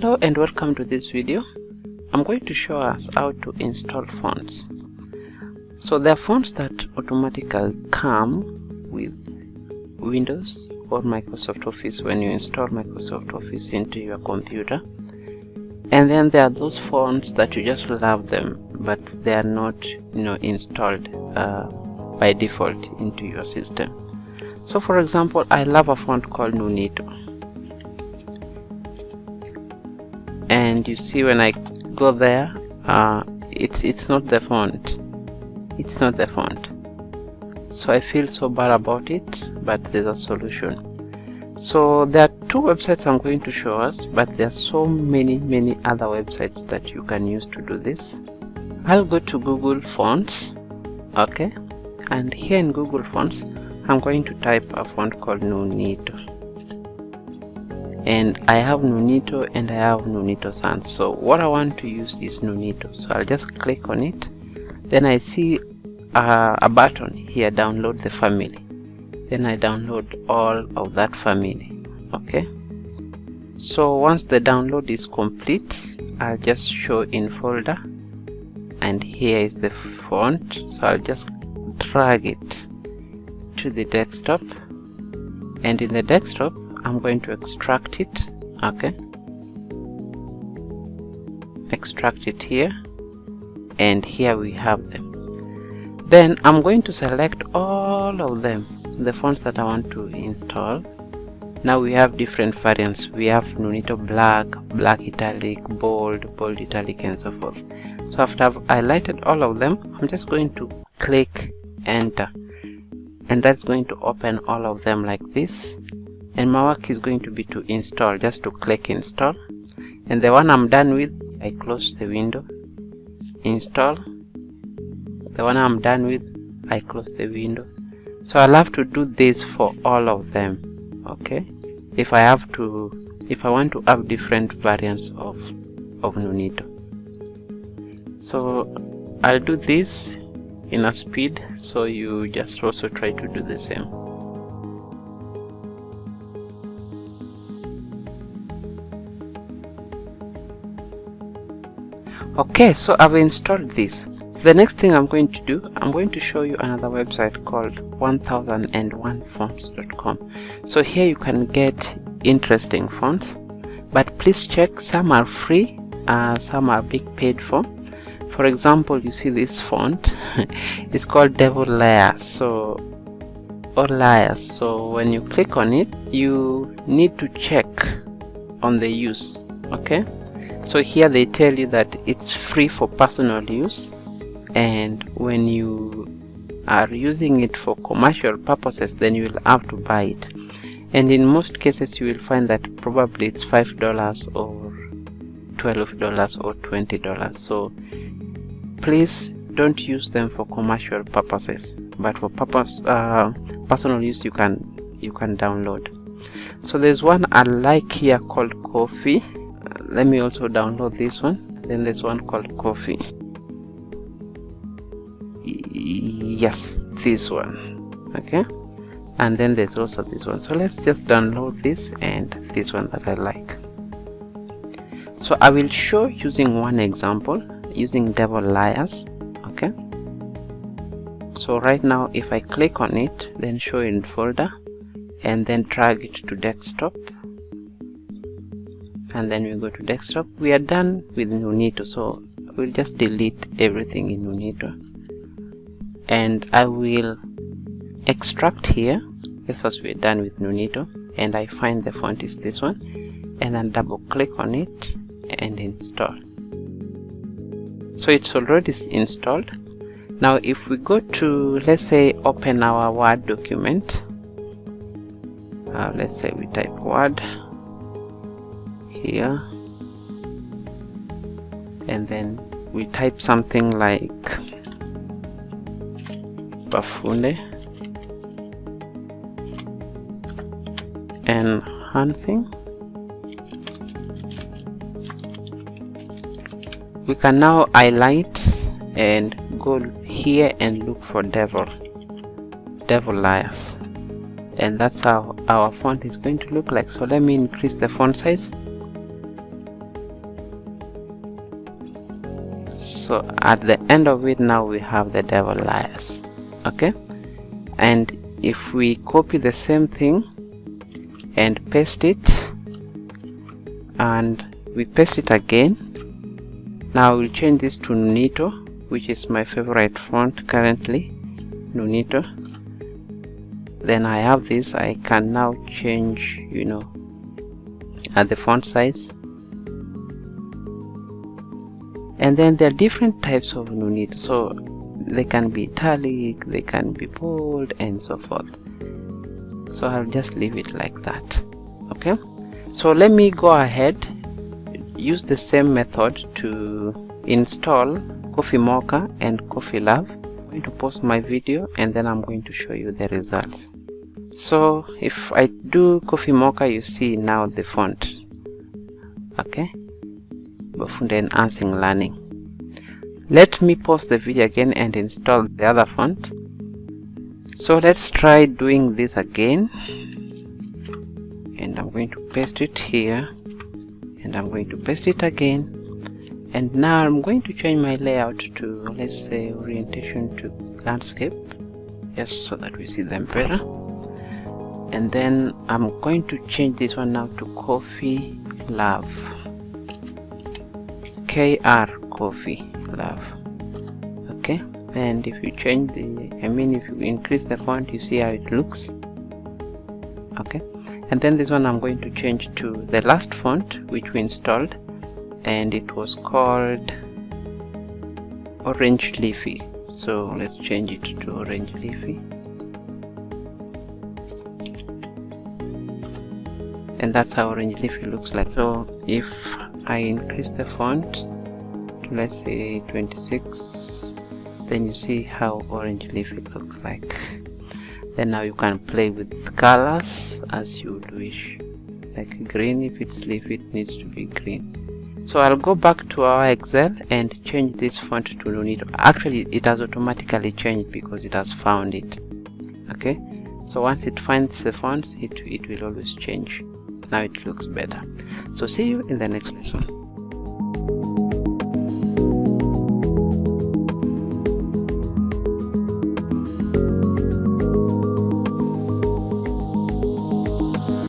Hello and welcome to this video. I'm going to show us how to install fonts. So there are fonts that automatically come with Windows or Microsoft Office when you install Microsoft Office into your computer. And then there are those fonts that you just love them, but they are not, installed by default into your system. So for example, I love a font called Nunito. And you see when I go there, it's not the font. It's not the font. So I feel so bad about it, but there's a solution. So there are two websites I'm going to show us, but there are so many other websites that you can use to do this. I'll go to Google Fonts, okay, and here in Google Fonts I'm going to type a font called Nunito. And I have Nunito and I have Nunito Sans. So what I want to use is Nunito. So I'll just click on it. Then I see a button here, download the family. Then I download all of that family. Okay. So once the download is complete, I'll just show in folder. And here is the font. So I'll just drag it to the desktop. And in the desktop, I'm going to extract it, okay, extract it here, and here we have them. Then I'm going to select all of them, the fonts that I want to install. Now we have different variants. We have Nunito Black, Black Italic, Bold, Bold Italic, and so forth. So after I've highlighted all of them, I'm just going to click enter, and that's going to open all of them like this. And my work is going to be to install, just to click install. And the one I'm done with, I close the window, install. The one I'm done with, I close the window. So I'll have to do this for all of them, okay? If I want to have different variants of Nunito. So I'll do this in a speed, so you just also try to do the same. Okay, so I've installed this. So the next thing I'm going to do, I'm going to show you another website called 1001fonts.com. So here you can get interesting fonts, but please check, some are free, some are big paid for. For example, you see this font, it's called Devil Layers, so when you click on it, you need to check on the use, okay? So here they tell you that it's free for personal use, and when you are using it for commercial purposes, then you will have to buy it. And in most cases you will find that probably it's $5 or $12 or $20. So please don't use them for commercial purposes, but for personal use you can download. So there's one I like here called Coffee. Let me also download this one. Then there's one called Coffee. Yes, this one. Okay. And then there's also this one. So let's just download this and this one that I like. So I will show using one example, using Devil Layers. Okay. So right now, if I click on it, then show in folder, and then drag it to desktop. And then we go to desktop. We are done with Nunito, so we'll just delete everything in Nunito, and I will extract here just as we're done with Nunito, and I find the font is this one, and then double click on it and install. So it's already installed. Now if we go to, let's say, open our Word document, let's say we type Word here, and then we type something like Bafunde enhancing. We can now highlight and go here and look for Devil Layers, and that's how our font is going to look like. So let me increase the font size So at the end of it, now we have the devil liars. Okay, and if we copy the same thing and paste it, and we paste it again, now we'll change this to Nunito, which is my favorite font currently, Nunito. Then I have this. I can now change, you know, the font size. And then there are different types of Nunito, so they can be italic, they can be bold, and so forth. So I'll just leave it like that. Okay, so let me go ahead, use the same method to install Coffee Mocha and Coffee Love. I'm going to pause my video and then I'm going to show you the results. So if I do Coffee Mocha, you see now the font. Okay, Bafunde Enhancing Learning. Let me pause the video again and install the other font. So let's try doing this again, and I'm going to paste it here, and I'm going to paste it again, and now I'm going to change my layout to, let's say, orientation to landscape, just so that we see them better. And then I'm going to change this one now to Coffee Love, KR Coffee Love. Okay, and if you change the, if you increase the font, you see how it looks. Okay, and then this one I'm going to change to the last font which we installed, and it was called Orange Leafy. So let's change it to Orange Leafy, and that's how Orange Leafy looks like. So if I increase the font to, let's say, 26, then you see how Orange Leafy looks like. Then now you can play with colors as you would wish, like green. If it's leaf, it needs to be green. So I'll go back to our Excel and change this font to Nunito. Actually, it has automatically changed because it has found it. Okay, so once it finds the fonts, it will always change. Now it looks better. So see you in the next lesson.